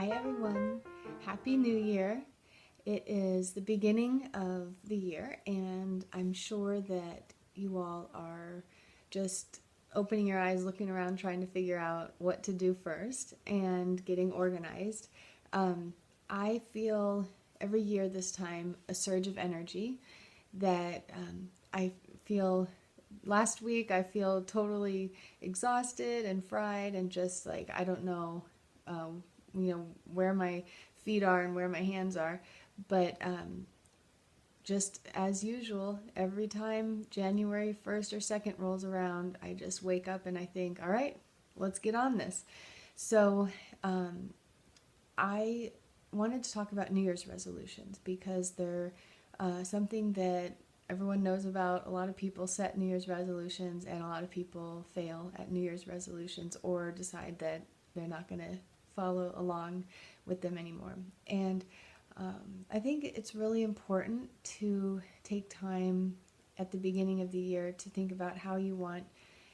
Hi everyone, Happy New Year. It is the beginning of the year and I'm sure that you all are just opening your eyes, looking around, trying to figure out what to do first and getting organized. I feel every year this time a surge of energy that I feel last week I feel totally exhausted and fried and just like I don't know where my feet are and where my hands are. But just as usual, every time January 1st or 2nd rolls around, I just wake up and I think, all right, let's get on this. So I wanted to talk about New Year's resolutions because they're something that everyone knows about. A lot of people set New Year's resolutions and a lot of people fail at New Year's resolutions or decide that they're not going to follow along with them anymore. And I think it's really important to take time at the beginning of the year to think about how you want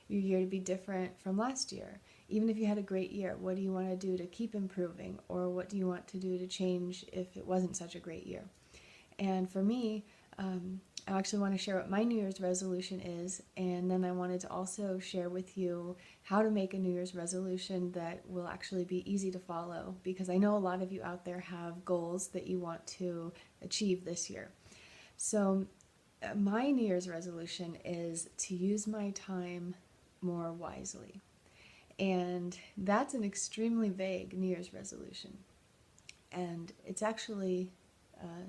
your year to be different from last year. Even if you had a great year, what do you want to do to keep improving? Or what do you want to do to change if it wasn't such a great year? And for me, I actually want to share what my New Year's resolution is, and then I wanted to also share with you how to make a New Year's resolution that will actually be easy to follow, because I know a lot of you out there have goals that you want to achieve this year. So my New Year's resolution is to use my time more wisely. And that's an extremely vague New Year's resolution. And it's actually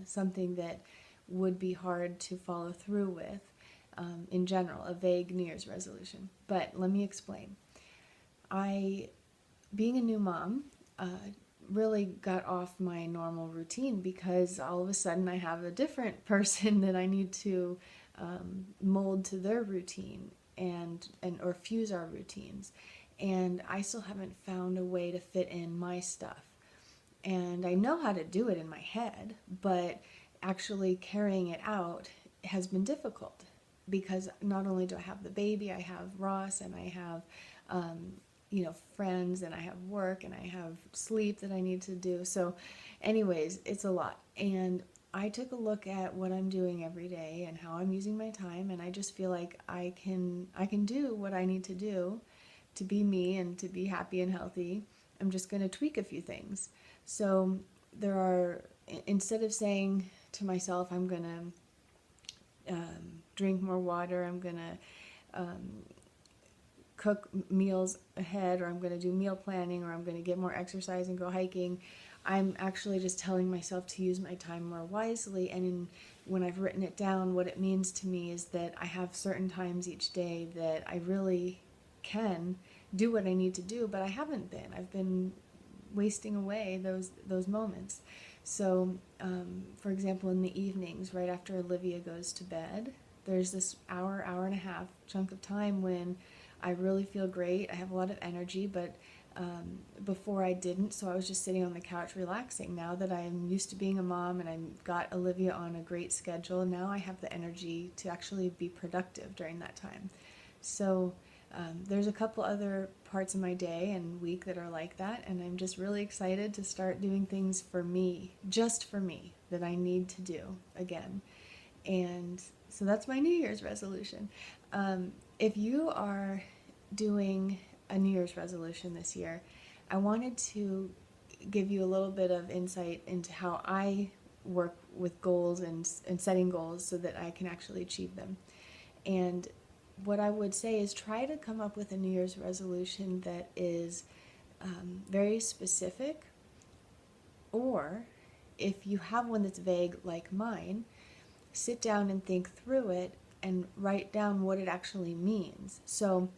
something that would be hard to follow through with in general, a vague New Year's resolution. But let me explain. Being a new mom, really got off my normal routine because all of a sudden I have a different person that I need to mold to their routine and or fuse our routines. And I still haven't found a way to fit in my stuff. And I know how to do it in my head, but actually carrying it out has been difficult because not only do I have the baby, I have Ross and I have friends and I have work and I have sleep that I need to do. So anyways, it's a lot. And I took a look at what I'm doing every day and how I'm using my time, and I just feel like I can do what I need to do to be me and to be happy and healthy. I'm just going to tweak a few things. So there are, instead of saying to myself, I'm going to drink more water, I'm going to cook meals ahead, or I'm going to do meal planning, or I'm going to get more exercise and go hiking, I'm actually just telling myself to use my time more wisely. And when I've written it down, what it means to me is that I have certain times each day that I really can do what I need to do, but I haven't been. I've been wasting away those moments. So, for example, in the evenings, right after Olivia goes to bed, there's this hour and a half chunk of time when I really feel great. I have a lot of energy, but before I didn't, so I was just sitting on the couch relaxing. Now that I'm used to being a mom and I've got Olivia on a great schedule, now I have the energy to actually be productive during that time. So there's a couple other parts of my day and week that are like that, and I'm just really excited to start doing things for me, just for me, that I need to do again. And so that's my New Year's resolution. If you are doing a New Year's resolution this year, I wanted to give you a little bit of insight into how I work with goals and setting goals so that I can actually achieve them. And what I would say is try to come up with a New Year's resolution that is very specific, or if you have one that's vague like mine, sit down and think through it and write down what it actually means. So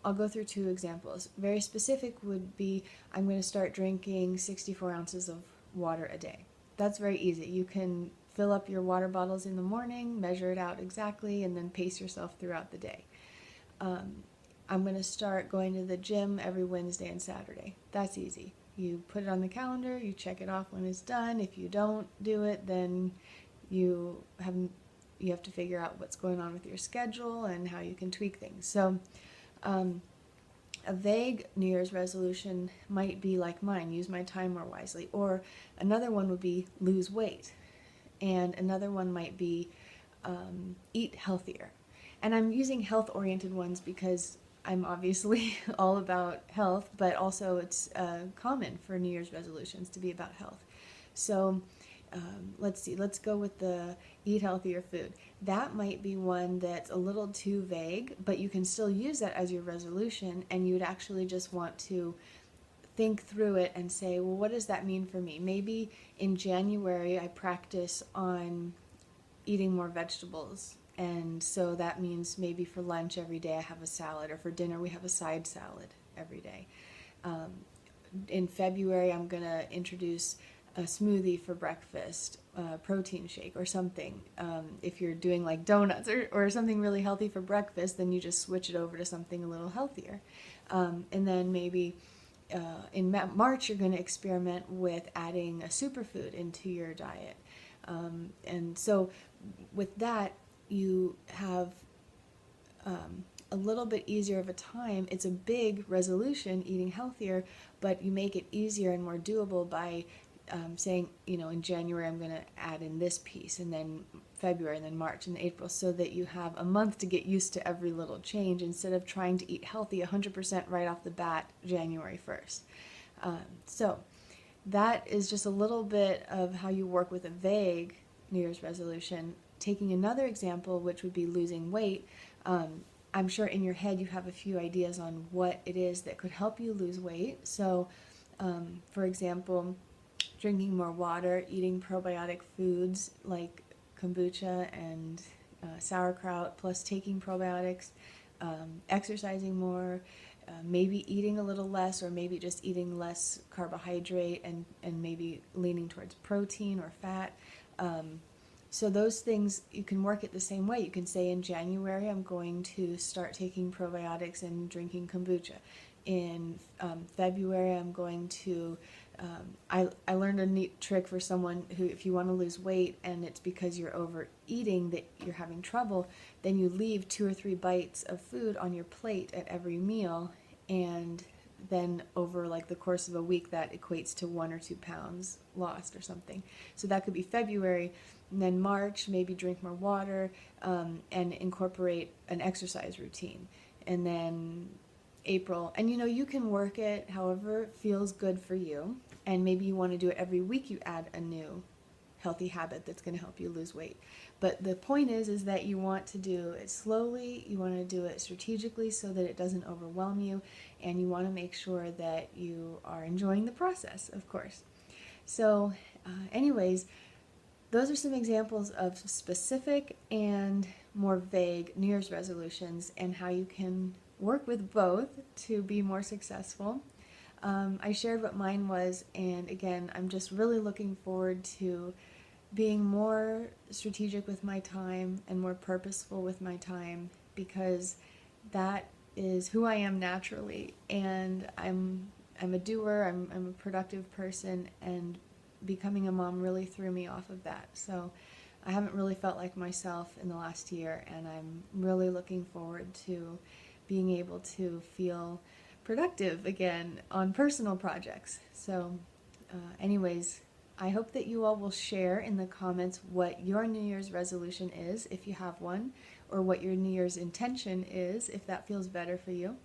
I'll go through two examples. Very specific would be, I'm going to start drinking 64 ounces of water a day. That's very easy. You can fill up your water bottles in the morning, measure it out exactly, and then pace yourself throughout the day. I'm going to start going to the gym every Wednesday and Saturday. That's easy. You put it on the calendar, you check it off when it's done. If you don't do it, then you have to figure out what's going on with your schedule and how you can tweak things. So A vague New Year's resolution might be like mine, use my time more wisely. Or another one would be lose weight. And another one might be eat healthier. And I'm using health-oriented ones because I'm obviously all about health, but also it's common for New Year's resolutions to be about health. So let's see, let's go with the eat healthier food. That might be one that's a little too vague, but you can still use that as your resolution, and you'd actually just want to think through it and say, well, what does that mean for me? Maybe in January I practice on eating more vegetables, and so that means maybe for lunch every day I have a salad, or for dinner we have a side salad every day. In February I'm going to introduce a smoothie for breakfast, a protein shake or something. If you're doing like donuts or something really healthy for breakfast, then you just switch it over to something a little healthier. And then maybe in March you're going to experiment with adding a superfood into your diet. And so with that, you have a little bit easier of a time. It's a big resolution, eating healthier, but you make it easier and more doable by saying, in January I'm going to add in this piece, and then February, and then March, and April, so that you have a month to get used to every little change instead of trying to eat healthy 100% right off the bat January 1st. So that is just a little bit of how you work with a vague New Year's resolution. Taking another example, which would be losing weight, I'm sure in your head you have a few ideas on what it is that could help you lose weight. So, for example, drinking more water, eating probiotic foods like kombucha and sauerkraut, plus taking probiotics, exercising more, maybe eating a little less, or maybe just eating less carbohydrate and maybe leaning towards protein or fat. So those things, you can work it the same way. You can say in January, I'm going to start taking probiotics and drinking kombucha. In February, I'm going to, I learned a neat trick for someone who, if you want to lose weight and it's because you're overeating that you're having trouble, then you leave 2 or 3 bites of food on your plate at every meal, and then over like the course of a week that equates to 1 or 2 pounds lost or something. So that could be February. And then March, maybe drink more water and incorporate an exercise routine. And then April, and you can work it however feels good for you, and maybe you want to do it every week. You add a new healthy habit that's going to help you lose weight. But the point is that you want to do it slowly, you want to do it strategically so that it doesn't overwhelm you, and you want to make sure that you are enjoying the process, of course. So anyways, those are some examples of specific and more vague New Year's resolutions and how you can work with both to be more successful. I shared what mine was, and again, I'm just really looking forward to being more strategic with my time and more purposeful with my time, because that is who I am naturally, and I'm a doer, I'm a productive person, and becoming a mom really threw me off of that. So I haven't really felt like myself in the last year, and I'm really looking forward to being able to feel productive again on personal projects. So anyways, I hope that you all will share in the comments what your New Year's resolution is, if you have one, or what your New Year's intention is, if that feels better for you.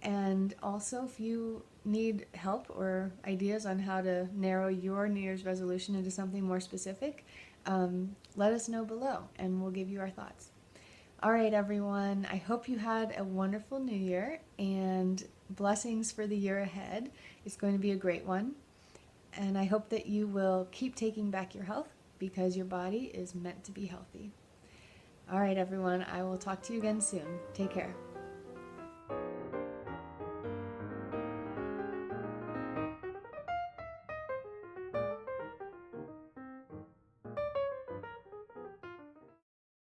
And also, if you need help or ideas on how to narrow your New Year's resolution into something more specific, let us know below, and we'll give you our thoughts. All right, everyone, I hope you had a wonderful New Year, and blessings for the year ahead. It's going to be a great one. And I hope that you will keep taking back your health, because your body is meant to be healthy. All right, everyone, I will talk to you again soon. Take care.